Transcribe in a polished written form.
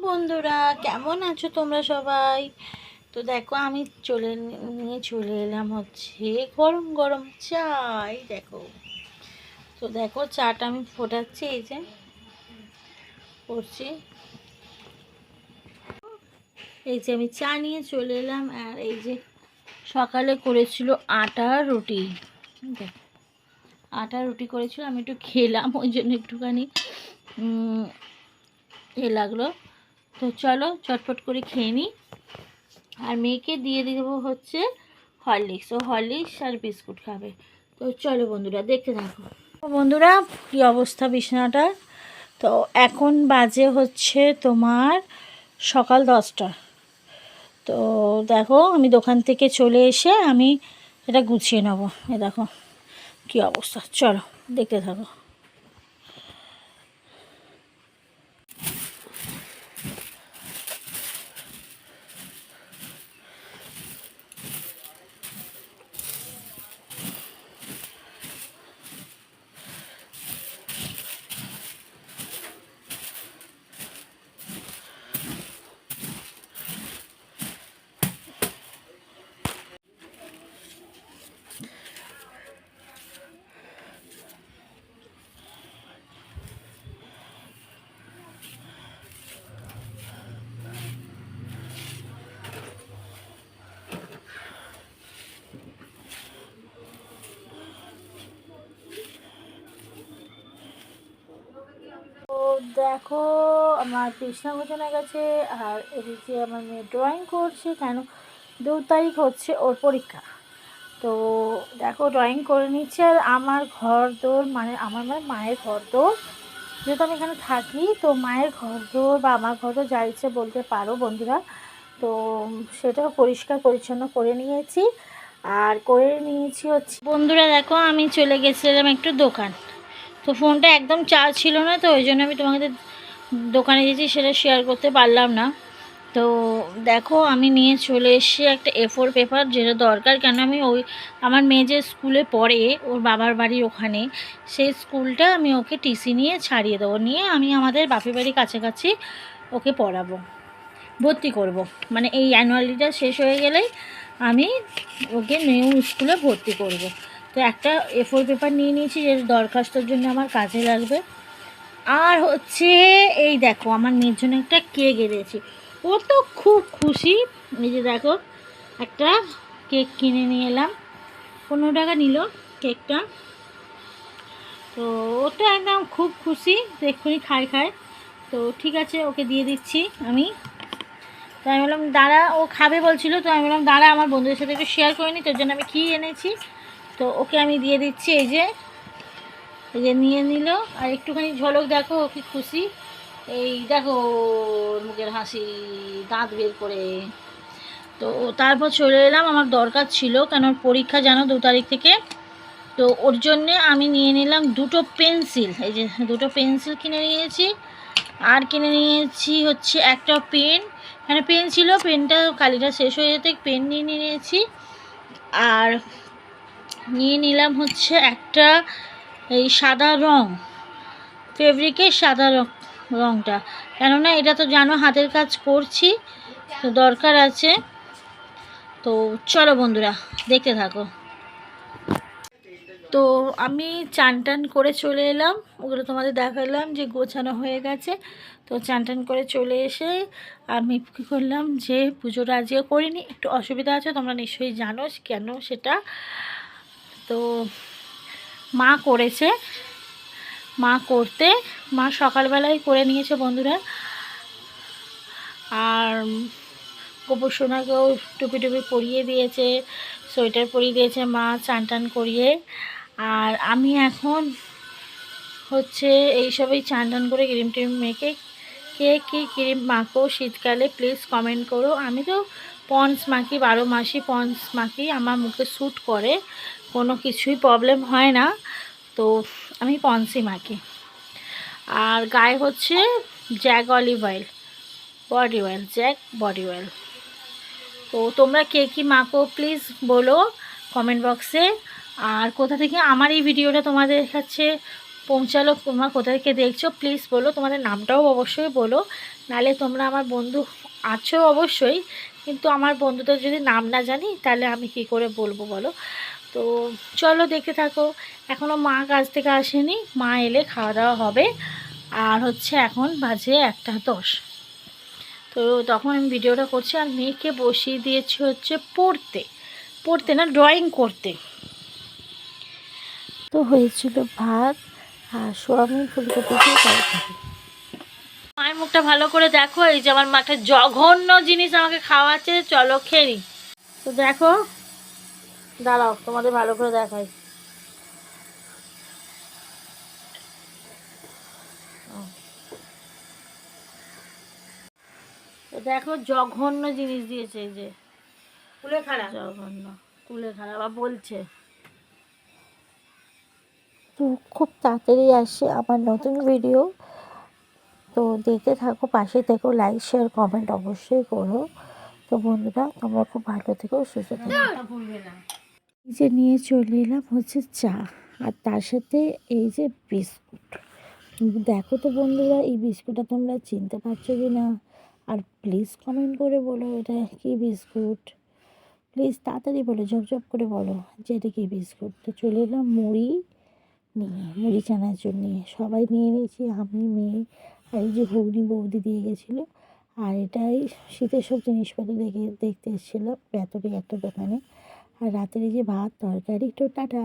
বন্ধুরা, কেমন আছো তোমরা সবাই? তো দেখো, আমি চলে এলাম হচ্ছে গরম গরম চাই। দেখো, তো দেখো চাটা আমি ফোটাচ্ছি, এই যে করছি। এই যে আমি চা নিয়ে চলে এলাম। আর এই যে সকালে করেছিল আটার রুটি। দেখো, আটার রুটি করেছিল, আমি একটু খেলাম, ওই জন্য একটুখানি এ লাগলো। তো চলো চটপট করে খেয়ে নিই। আর মেয়েকে দিয়ে দেবো হচ্ছে হরলিক্স। ও হরলিক্স আর বিস্কুট খাবে। তো চলো বন্ধুরা, দেখতে থাকো। বন্ধুরা, কী অবস্থা বিছানাটার। তো এখন বাজে হচ্ছে তোমার সকাল 10টা। তো দেখো, আমি দোকান থেকে চলে এসে আমি এটা গুছিয়ে নেবো। এ দেখো কী অবস্থা, চলো দেখতে থাকো। তো দেখো, আমার বিছানা গোছানো গেছে। আর এদিকে আমার মেয়ে ড্রয়িং করছে, কেন 2 তারিখ হচ্ছে ওর পরীক্ষা। তো দেখো, ড্রয়িং করে নিচ্ছে। আর আমার ঘর দোর মানে মায়ের ঘর দোর, যেহেতু আমি এখানে থাকি, তো মায়ের ঘর দোর বা আমার ঘর দোর যা ইচ্ছে বলতে পারো বন্ধুরা। তো সেটাও পরিষ্কার পরিচ্ছন্ন করে নিয়েছি। আর করে নিয়েছি হচ্ছে বন্ধুরা, দেখো আমি চলে গেছিলাম একটু দোকান। তো ফোনটা একদম চার্জ ছিল না, তো ওই জন্য আমি তোমাকে দোকানে গেছি, সেটা শেয়ার করতে পারলাম না। তো দেখো, আমি নিয়ে চলে এসেছি একটা A4 পেপার, যেটা দরকার। কেন আমি আমার মেয়ে যে স্কুলে পড়ে, ওর বাবার বাড়ির ওখানে, সেই স্কুলটা আমি ওকে টিসি নিয়ে ছাড়িয়ে দেবো, নিয়ে আমি আমাদের বাপের বাড়ির কাছাকাছি ওকে পড়াবো, ভর্তি করব। মানে এই অ্যানুয়ালিটা শেষ হয়ে গেলেই আমি ওকে নিউ স্কুলে ভর্তি করব। তো একটা A4 পেপার নিয়ে নিয়েছি, যে দরখাস্তর জন্য আমার কাজে লাগবে। আর হচ্ছে এই দেখো, আমার মেয়ের জন্য একটা কেক এনেছি। ও তো খুব খুশি। এই যে দেখো, একটা কেক কিনে নিয়ে এলাম। 15 টাকা নিল কেকটা। তো ও তো একদম খুব খুশি, তো এক্ষুনি খায়। তো ঠিক আছে, ওকে দিয়ে দিচ্ছি আমি। তো আমি বললাম দাঁড়া, ও খাবে বলছিল, তো আমি বললাম দাঁড়া, আমার বন্ধুদের সাথে একটু শেয়ার করে নিই, তোর জন্য আমি কী এনেছি। তো ওকে আমি দিয়ে দিচ্ছি। এই যে নিয়ে নিল। আর একটুখানি ঝলক দেখো, ও কি খুশি। এই দেখো মুখের হাসি, দাঁত বের করে। তো তারপর চলে এলাম, আমার দরকার ছিল, কেন পরীক্ষা জানো 2 তারিখ থেকে। তো ওর জন্যে আমি নিয়ে নিলাম 2টো পেন্সিল। এই যে 2টো পেন্সিল কিনে নিয়েছি। আর কিনে নিয়েছি হচ্ছে একটা পেন। এখানে পেন ছিল, পেনটা কালিটা শেষ হয়ে যেতে পেন নিয়ে নিয়েছি। আর নিয়ে নিলাম হচ্ছে একটা এই সাদা রং, ফেব্রিকের সাদা রংটা, কেননা এটা তো জানো হাতের কাজ করছি, তো দরকার আছে। তো চলো বন্ধুরা, দেখতে থাকো। তো আমি চান টান করে চলে এলাম, ওগুলো তোমাদের দেখালাম যে গোছানো হয়ে গেছে। তো চান টান করে চলে এসে আমি কী করলাম, যে পুজোটা আজকে করিনি, একটু অসুবিধা আছে, তোমরা নিশ্চয়ই জানো কেন সেটা। তো মা করেছে, মা সকালবেলায় করে নিয়েছে বন্ধুরা। আর গোপুর সোনাকেও টুপি পরিয়ে দিয়েছে, সোয়েটার পরিয়ে দিয়েছে মা চান টান করিয়ে। আর আমি এখন হচ্ছে এইসবই চান টান করে ক্রিম টিম মেখে, কে কী ক্রিম মাখো শীতকালে প্লিজ কমেন্ট করো। আমি তো পন্স মাখি, 12 মাসই পন্স মাখি, আমার মুখে স্যুট করে, কোনো কিছুই প্রবলেম হয় না। তো আমি পন্সই মাখি। আর গায়ে হচ্ছে Jack olive oil, body oil, Jack body oil. তো তোমরা কে কী মাখো প্লিজ বলো কমেন্ট বক্সে। আর কোথা থেকে আমার এই ভিডিওটা তোমাদের কাছে পৌঁছালো। তোমরা কোথা থেকে দেখছো প্লিজ বলো, তোমাদের নামটাও অবশ্যই বলো, নাহলে তোমরা আমার বন্ধু আছো অবশ্যই, কিন্তু আমার বন্ধুদের যদি নাম না জানি তাহলে আমি কি করে বলবো বলো। তো চলো দেখতে থাকো। এখনও মা কাজ থেকে আসেনি, মা এলে খাওয়া দাওয়া হবে। আর হচ্ছে এখন বাজে 1:10। তো তখন আমি ভিডিওটা করছি, আর মেয়েকে বসিয়ে দিয়েছি হচ্ছে পড়তে, পড়তে না ড্রয়িং করতে। তো হয়েছিল ভাত আর সোয়াবিন ফুলকপি দিয়ে তরকারি। মায়ের মুখটা ভালো করে দেখো, এই যে আমার মাকে জঘন্য জিনিস আমাকে খাওয়াচ্ছে, চলো খেয়ে নিই। তো দেখো, দাঁড়াও তোমাদের ভালো করে দেখাই। তো দেখো জঘন্য জিনিস দিয়েছে, এই যে কুলেখাড়া, জঘন্য কুলেখাড়া বা বলছে। তো খুব তাড়াতাড়ি আসে আমার নতুন ভিডিও, তো দেখতে থাকো, পাশে থেকো, লাইক শেয়ার কমেন্ট অবশ্যই করো। তো বন্ধুরা তোমরা খুব ভালো থেকো, সুস্থ থেকো। এই যে নিয়ে চলে এলাম হচ্ছে চা, আর তার সাথে এই যে বিস্কুট। দেখো তো বন্ধুরা, এই বিস্কুটটা তোমরা চিনতে পারছো কি না, আর প্লিজ কমেন্ট করে বলো এটা কি বিস্কুট। প্লিজ তাড়াতাড়ি বলো, ঝপঝপ করে বলো যে এটা কী বিস্কুট। তো চলে এলাম মুড়ি নিয়ে, মুড়ি চানাচুর নিয়ে, সবাই নিয়ে নিয়েছি, আমি মেয়ে আর এই যে ঘুগনি বৌদি দিয়ে গেছিলো। আর এটাই শীতের সব জিনিসপত্র দেখতে এসেছিলাম ব্যাতরে একটা দোকানে। আর রাতের এই যে ভাত তরকারি। তো টাটা।